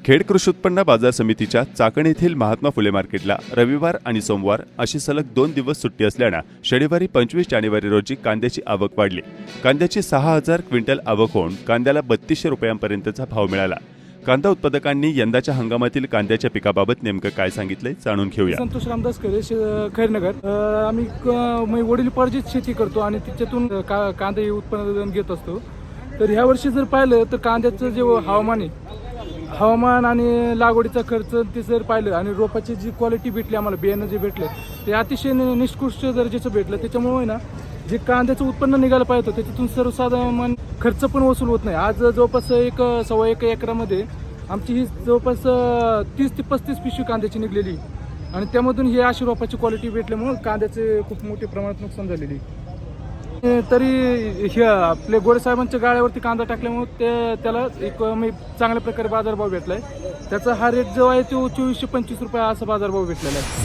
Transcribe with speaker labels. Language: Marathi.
Speaker 1: खेड कृषी उत्पन्न बाजार समितीच्या चाकण येथील महात्मा फुले मार्केटला रविवार आणि सोमवार अशी सलग 2 दिवस सुट्टी असल्याने शनिवारी 25 जानेवारी रोजी कांद्याची आवक वाढली। कांद्याची 6000 क्विंटल आवक होऊन कांद्याला 3200 रुपयांपर्यंतचा भाव मिळाला। कांदा उत्पादकांनी यंदाच्या हंगामातील कांद्याच्या पिकाबाबत नेमकं काय सांगितलंय जाणून घेऊया।
Speaker 2: संतोष रामदास खरे, खैरनगर। आम्ही वडीलपार्जित शेती करतो आणि त्याच्यातून कांदा उत्पादन घेत असतो। तर ह्या वर्षी जर पाहिलं तर कांद्याचं जे हवामान आणि लागवडीचा खर्च ते जर पाहिलं आणि रोपाची जी क्वालिटी भेटली आम्हाला बियाणं जे भेटलं ते अतिशय निष्कृष्ट दर्जाचं भेटलं। त्याच्यामुळे ना जे कांद्याचं उत्पन्न निघायला पाहिजे होतं त्याच्यातून सर्वसाधारण खर्च पण वसूल होत नाही। आज जवळपास सव्वा एक एकरामध्ये आमची ही जवळपास 30 ते 35 पिशवी कांद्याची निघलेली आणि त्यामधून ही अशी रोपाची क्वालिटी भेटल्यामुळे कांद्याचे खूप मोठ्या प्रमाणात नुकसान झालेली। तरी हे आपले गोरे साहेबांच्या गाळ्यावरती कांदा टाकल्यामुळे त्याला एक चांगल्या प्रकारे बाजारभाव भेटलाय। त्याचा हा रेट जो आहे तो 2425 रुपये असा बाजारभाव भेटलेला आहे।